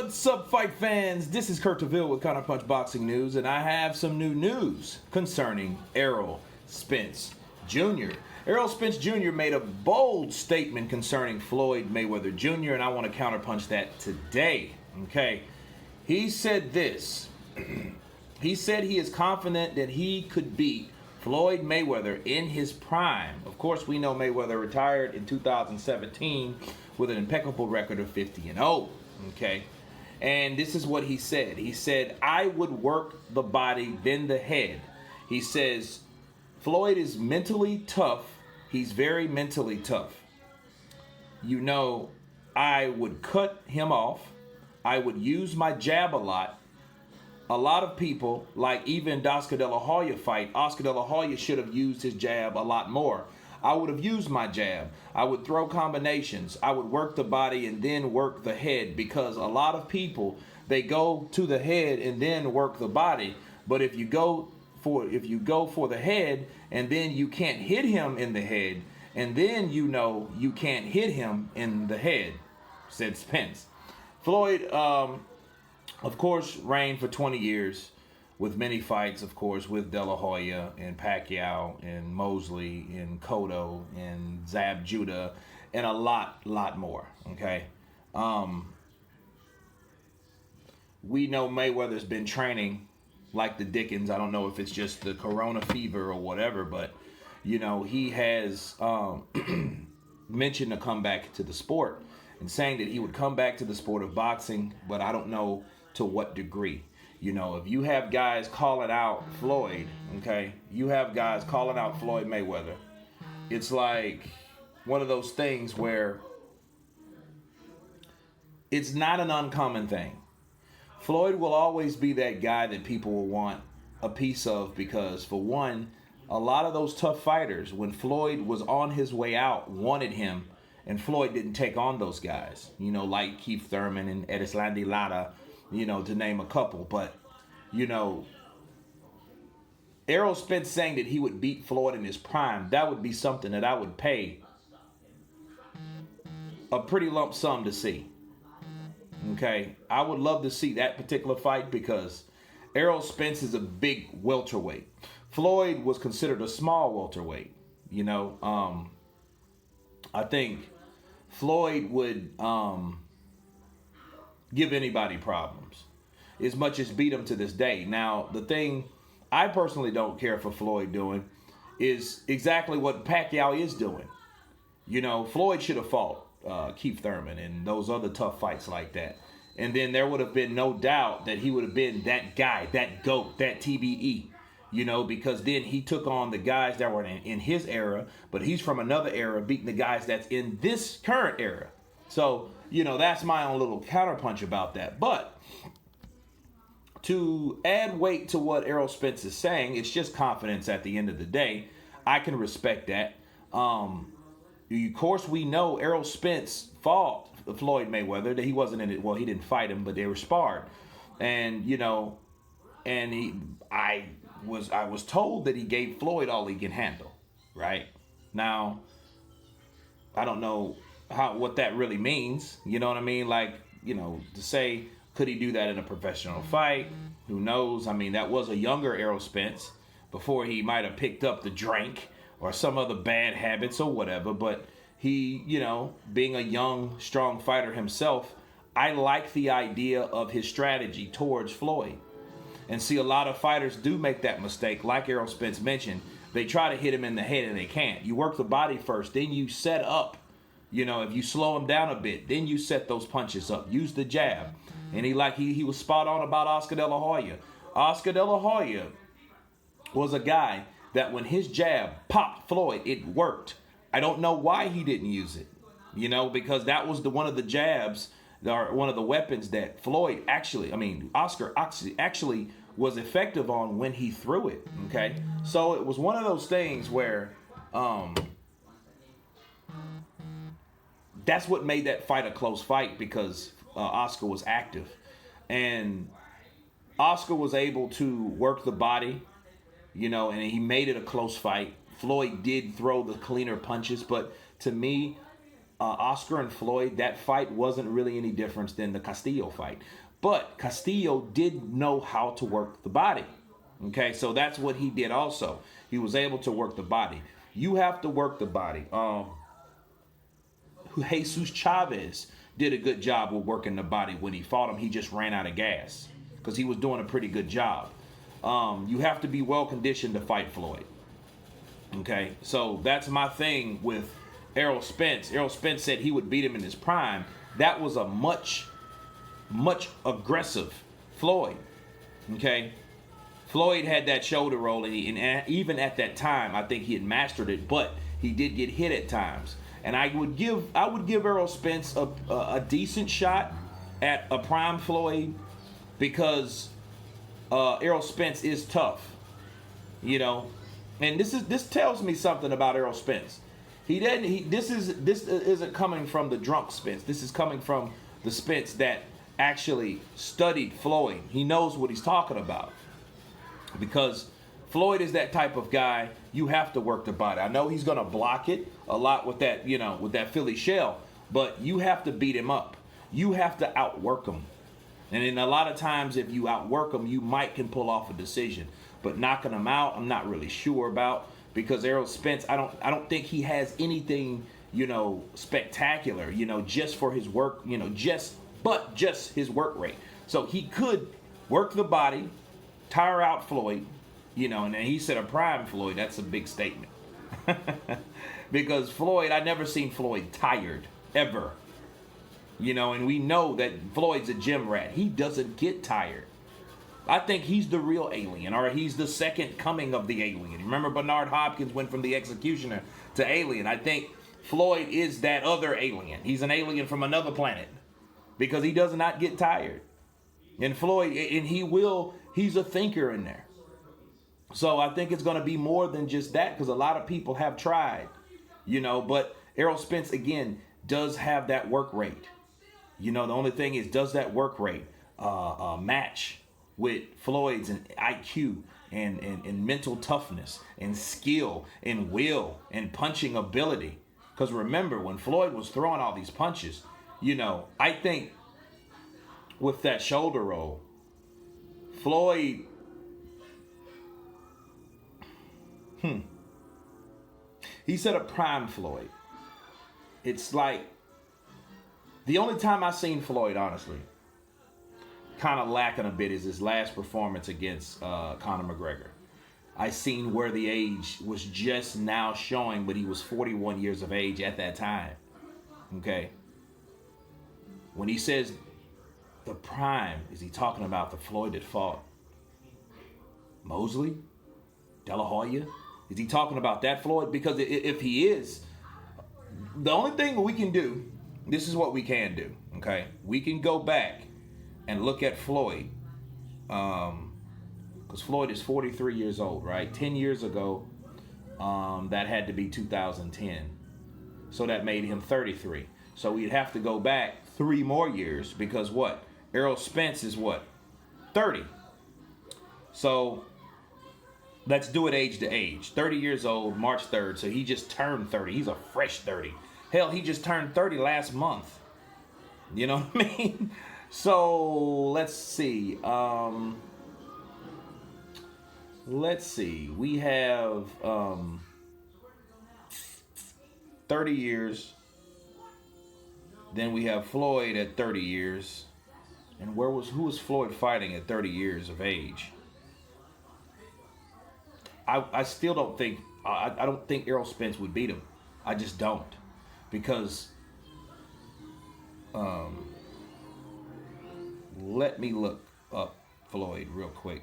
What's up, fight fans? This is Kurt DeVille with Counterpunch Boxing News, and I have some new news concerning Errol Spence Jr. Errol Spence Jr. made a bold statement concerning Floyd Mayweather Jr., and I want to counterpunch that today. Okay, he said this. He said he is confident that he could beat Floyd Mayweather in his prime. Of course, we know Mayweather retired in 2017 with an impeccable record of 50-0. Okay, and this is what he said. He said, I would work the body, then the head. He says, Floyd is mentally tough. He's very mentally tough. You know, I would cut him off. I would use my jab a lot. A lot of people, like even the Oscar De La Hoya fight, Oscar De La Hoya should have used his jab a lot more. I would have used my jab. I would throw combinations. I would work the body and then work the head, because a lot of people, they go to the head and then work the body. But if you go for the head and then you can't hit him in the head, and then you know you can't hit him in the head, said Spence. Floyd, of course, reigned for 20 years with many fights, of course, with De La Hoya and Pacquiao and Mosley and Cotto and Zab Judah and a lot more, okay? We know Mayweather's been training like the Dickens. I don't know if it's just the corona fever or whatever, but, you know, he has mentioned a comeback to the sport and saying that he would come back to the sport of boxing, but I don't know to what degree. You know, if you have guys calling out Floyd, okay, you have guys calling out Floyd Mayweather, it's like one of those things where it's not an uncommon thing. Floyd will always be that guy that people will want a piece of, because, for one, a lot of those tough fighters, when Floyd was on his way out, wanted him, and Floyd didn't take on those guys, you know, like Keith Thurman and Erislandy Lara, you know, to name a couple. But, you know, Errol Spence saying that he would beat Floyd in his prime, that would be something that I would pay a pretty lump sum to see. Okay, I would love to see that particular fight, because Errol Spence is a big welterweight. Floyd was considered a small welterweight. You know, I think Floyd would give anybody problems, as much as beat him to this day. Now, the thing I personally don't care for Floyd doing is exactly what Pacquiao is doing. You know, Floyd should have fought Keith Thurman and those other tough fights like that. And then there would have been no doubt that he would have been that guy, that GOAT, that TBE. You know, because then he took on the guys that were in his era, but he's from another era, beating the guys that's in this current era. So, you know, that's my own little counterpunch about that. But to add weight to what Errol Spence is saying, it's just confidence at the end of the day. I can respect that. Of course, we know Errol Spence fought Floyd Mayweather. That he wasn't in it. Well, he didn't fight him, but they were sparred. And, you know, and I was told that he gave Floyd all he can handle, right? Now, I don't know what that really means. You know what I mean? Like, you know, to say, could he do that in a professional fight? Who knows? I mean, that was a younger Errol Spence before he might have picked up the drink or some other bad habits or whatever. But he, you know, being a young, strong fighter himself, I like the idea of his strategy towards Floyd. And see, a lot of fighters do make that mistake, like Errol Spence mentioned. They try to hit him in the head and they can't. You work the body first, then you set up. You know, if you slow him down a bit, then you set those punches up. Use the jab. And he was spot on about Oscar De La Hoya. Oscar De La Hoya was a guy that when his jab popped Floyd, it worked. I don't know why he didn't use it. You know, because that was one of the jabs, or one of the weapons that Oscar actually was effective on when he threw it. Okay, so it was one of those things where that's what made that fight a close fight, because Oscar was active, and Oscar was able to work the body, you know, and he made it a close fight. Floyd did throw the cleaner punches, but to me, Oscar and Floyd, that fight wasn't really any different than the Castillo fight. But Castillo did know how to work the body. Okay, so that's what he did also. He was able to work the body. You have to work the body. Jesus Chavez did a good job with working the body. When he fought him, he just ran out of gas because he was doing a pretty good job. You have to be well conditioned to fight Floyd. Okay, so that's my thing with Errol Spence. Errol Spence said he would beat him in his prime. That was a much aggressive Floyd. Okay, Floyd had that shoulder roll, and even at that time, I think he had mastered it, but he did get hit at times. And I would give Errol Spence a decent shot at a prime Floyd because Errol Spence is tough, you know. And this tells me something about Errol Spence. This isn't coming from the drunk Spence. This is coming from the Spence that actually studied Floyd. He knows what he's talking about. Because Floyd is that type of guy, you have to work the body. I know he's going to block it a lot with that, with that Philly shell, but you have to beat him up. You have to outwork him. And in a lot of times, if you outwork him, you can pull off a decision. But knocking him out, I'm not really sure about, because Errol Spence, I don't think he has anything, spectacular, just for his work, just his work rate. So he could work the body, tire out Floyd, and then he said a prime Floyd. That's a big statement. Because Floyd, I never seen Floyd tired, ever. And we know that Floyd's a gym rat. He doesn't get tired. I think he's the real alien, or he's the second coming of the alien. Remember, Bernard Hopkins went from the executioner to alien. I think Floyd is that other alien. He's an alien from another planet because he does not get tired. And Floyd, and he's a thinker in there. So I think it's going to be more than just that, because a lot of people have tried, but Errol Spence, again, does have that work rate. The only thing is, does that work rate match with Floyd's and IQ and mental toughness and skill and will and punching ability? Because remember, when Floyd was throwing all these punches, I think with that shoulder roll, Floyd, he said a prime Floyd. It's like, the only time I seen Floyd, honestly, kind of lacking a bit is his last performance against Conor McGregor. I seen where the age was just now showing, but he was 41 years of age at that time. Okay? When he says the prime, is he talking about the Floyd that fought Mosley? De La Hoya? Is he talking about that Floyd? Because if he is, the only thing we can do, this is what we can do, okay? We can go back and look at Floyd, because Floyd is 43 years old, right? 10 years ago, that had to be 2010. So that made him 33. So we'd have to go back 3 more years, because what? Errol Spence is what? 30. So let's do it age to age. 30 years old, March 3rd. So he just turned 30. He's a fresh 30. Hell, he just turned 30 last month. You know what I mean? So let's see. We have 30 years. Then we have Floyd at 30 years. And who was Floyd fighting at 30 years of age? I still don't think, I don't think Errol Spence would beat him. I just don't. Because, let me look up Floyd real quick.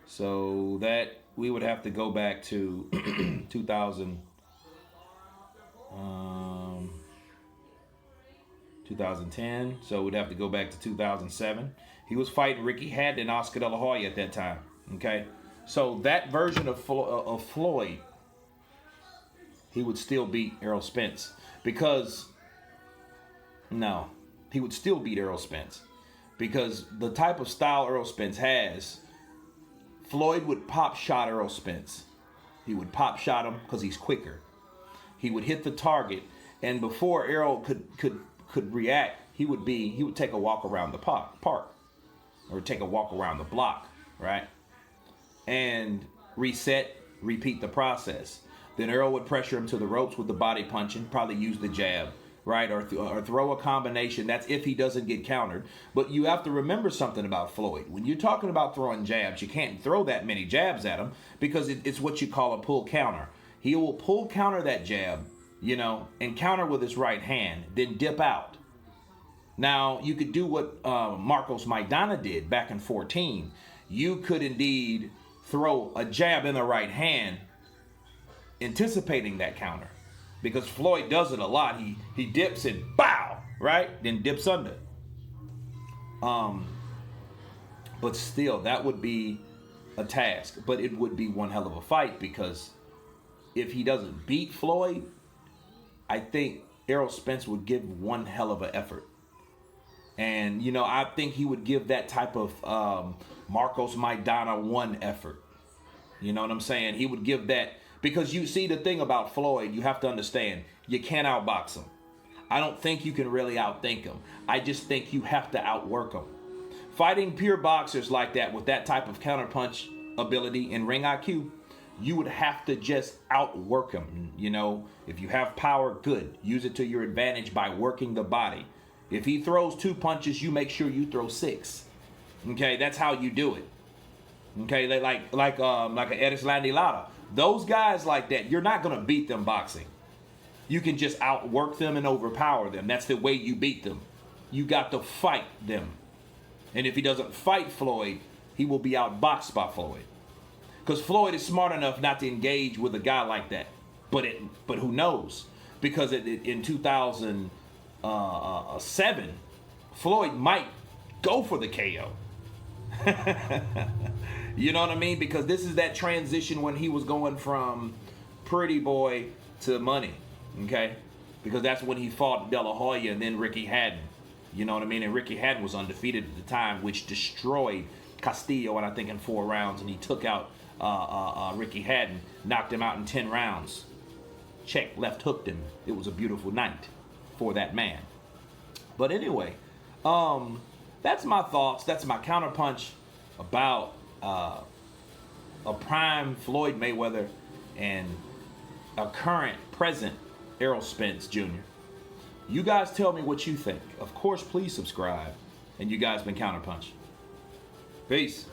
So that we would have to go back to 2010. So we'd have to go back to 2007. He was fighting Ricky Hatton and Oscar De La Hoya at that time. Okay, so that version of Floyd, he would still beat Errol Spence, because he would still beat Errol Spence, because the type of style Errol Spence has, Floyd would pop shot Errol Spence. He would pop shot him because he's quicker. He would hit the target, and before Errol could react, he would take a walk around the park, or take a walk around the block, right? And reset, repeat the process. Then Errol would pressure him to the ropes with the body punching, probably use the jab, right? Or throw a combination. That's if he doesn't get countered. But you have to remember something about Floyd. When you're talking about throwing jabs, you can't throw that many jabs at him because it's what you call a pull counter. He will pull counter that jab, and counter with his right hand, then dip out. Now, you could do what Marcos Maidana did back in 14. You could indeed throw a jab in the right hand, anticipating that counter. Because Floyd does it a lot. He dips and bow, right? Then dips under. But still, that would be a task. But it would be one hell of a fight, because if he doesn't beat Floyd, I think Errol Spence would give one hell of an effort. And, I think he would give that type of Marcos Maidana 1 effort. You know what I'm saying? He would give that, because you see, the thing about Floyd, you have to understand, you can't outbox him. I don't think you can really outthink him. I just think you have to outwork him. Fighting pure boxers like that with that type of counterpunch ability and ring IQ, you would have to just outwork him. If you have power, good. Use it to your advantage by working the body. If he throws 2 punches, you make sure you throw 6. Okay, that's how you do it. Okay, they like an Erislandy Lara. Those guys like that, you're not gonna beat them boxing. You can just outwork them and overpower them. That's the way you beat them. You got to fight them. And if he doesn't fight Floyd, he will be outboxed by Floyd. Because Floyd is smart enough not to engage with a guy like that. But who knows? Because in 2007, Floyd might go for the KO. You know what I mean? Because this is that transition when he was going from pretty boy to money. Okay? Because that's when he fought De La Hoya and then Ricky Hatton. You know what I mean? And Ricky Hatton was undefeated at the time, which destroyed Castillo, and I think in 4 rounds. And he took out Ricky Hatton, knocked him out in 10 rounds. Check, left hooked him. It was a beautiful night for that man. But anyway, that's my thoughts. That's my counterpunch about a prime Floyd Mayweather and a current, present Errol Spence Jr. You guys tell me what you think. Of course, please subscribe. And you guys been Counterpunch. Peace.